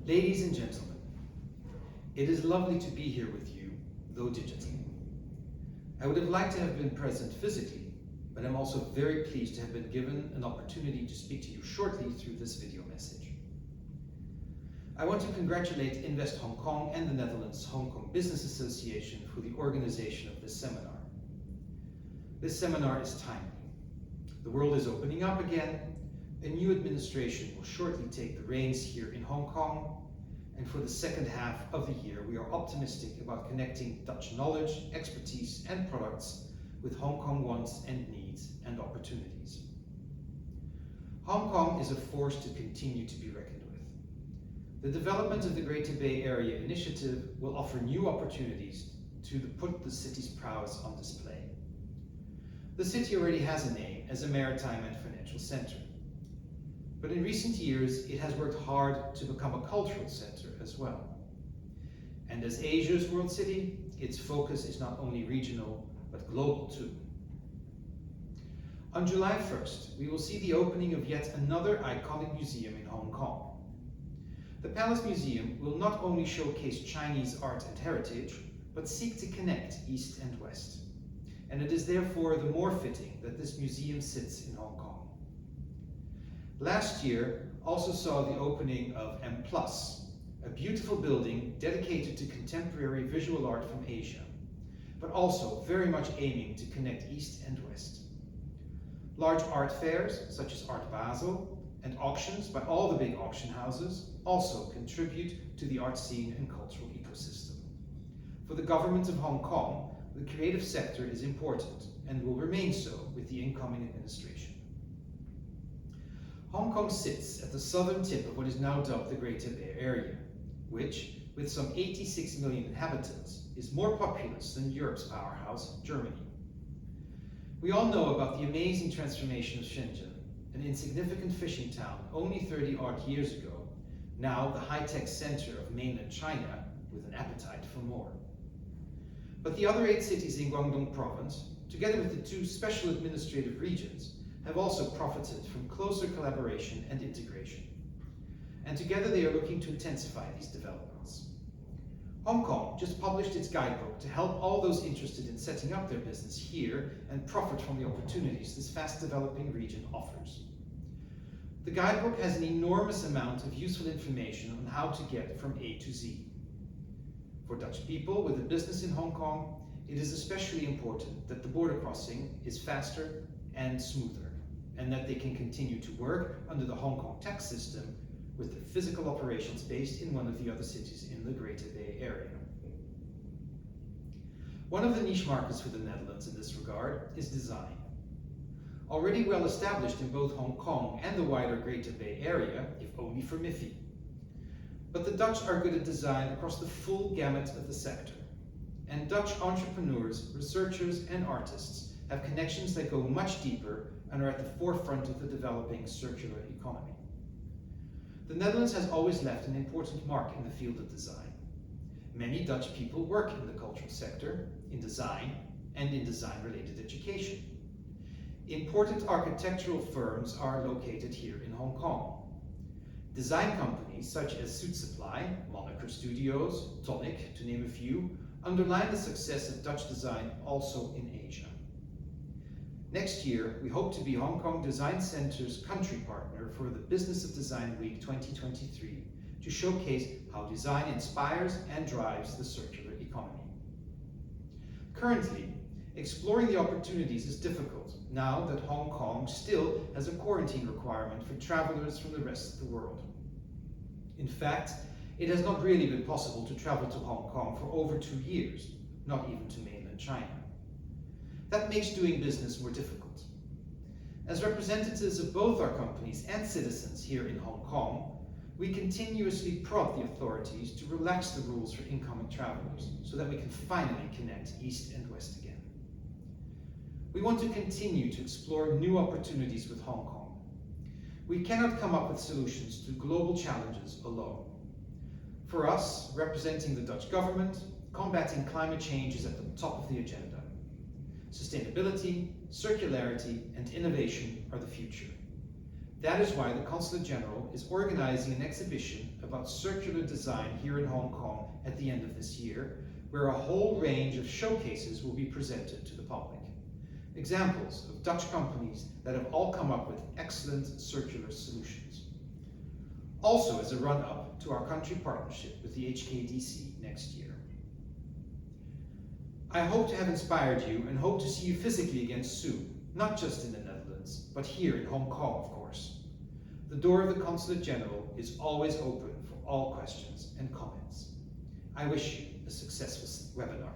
Ladies and gentlemen, it is lovely to be here with you, though digitally. I would have liked to have been present physically, but I'm also very pleased to have been given an opportunity to speak to you shortly through this video message. I want to congratulate Invest Hong Kong and the Netherlands Hong Kong Business Association for the organization of this seminar. This seminar is timely. The world is opening up again, a new administration will shortly take the reins here in Hong Kong, and for the second half of the year we are optimistic about connecting Dutch knowledge, expertise and products with Hong Kong wants and needs and opportunities. Hong Kong is a force to continue to be reckoned with. The development of the Greater Bay Area Initiative will offer new opportunities to put the city's prowess on display. The city already has a name as a maritime and financial center. But in recent years, it has worked hard to become a cultural center as well. And as Asia's world city, its focus is not only regional, but global too. On July 1st, we will see the opening of yet another iconic museum in Hong Kong. The Palace Museum will not only showcase Chinese art and heritage, but seek to connect East and West. And it is therefore the more fitting that this museum sits in Hong Kong. Last year also saw the opening of M+, a beautiful building dedicated to contemporary visual art from Asia, but also very much aiming to connect East and West. Large art fairs, such as Art Basel, and auctions by all the big auction houses also contribute to the art scene and cultural ecosystem. For the government of Hong Kong, the creative sector is important and will remain so with the incoming administration. Hong Kong sits at the southern tip of what is now dubbed the Greater Bay Area, which, with some 86 million inhabitants, is more populous than Europe's powerhouse, Germany. We all know about the amazing transformation of Shenzhen, an insignificant fishing town only 30-odd years ago, now the high-tech center of mainland China with an appetite for more. But the other 8 cities in Guangdong province, together with the 2 special administrative regions, have also profited from closer collaboration and integration. And together they are looking to intensify these developments. Hong Kong just published its guidebook to help all those interested in setting up their business here and profit from the opportunities this fast-developing region offers. The guidebook has an enormous amount of useful information on how to get from A to Z. For Dutch people with a business in Hong Kong, it is especially important that the border crossing is faster and smoother, and that they can continue to work under the Hong Kong tax system with the physical operations based in one of the other cities in the Greater Bay Area. One of the niche markets for the Netherlands in this regard is design. Already well established in both Hong Kong and the wider Greater Bay Area, if only for MIFI. But the Dutch are good at design across the full gamut of the sector. And Dutch entrepreneurs, researchers and artists have connections that go much deeper and are at the forefront of the developing circular economy. The Netherlands has always left an important mark in the field of design. Many Dutch people work in the cultural sector, in design, and in design-related education. Important architectural firms are located here in Hong Kong. Design companies such as Suit Supply, Monaco Studios, Tonic, to name a few, underline the success of Dutch design also in Asia. Next year, we hope to be Hong Kong Design Center's country partner for the Business of Design Week 2023 to showcase how design inspires and drives the circular economy. Currently, exploring the opportunities is difficult now that Hong Kong still has a quarantine requirement for travelers from the rest of the world. In fact, it has not really been possible to travel to Hong Kong for over 2 years, not even to mainland China. That makes doing business more difficult. As representatives of both our companies and citizens here in Hong Kong, we continuously prod the authorities to relax the rules for incoming travelers so that we can finally connect East and West again. We want to continue to explore new opportunities with Hong Kong. We cannot come up with solutions to global challenges alone. For us, representing the Dutch government, combating climate change is at the top of the agenda. Sustainability, circularity, and innovation are the future. That is why the Consulate General is organizing an exhibition about circular design here in Hong Kong at the end of this year, where a whole range of showcases will be presented to the public. Examples of Dutch companies that have all come up with excellent circular solutions. Also as a run-up to our country partnership with the HKDC next year. I hope to have inspired you and hope to see you physically again soon, not just in the Netherlands, but here in Hong Kong, of course. The door of the Consulate General is always open for all questions and comments. I wish you a successful webinar.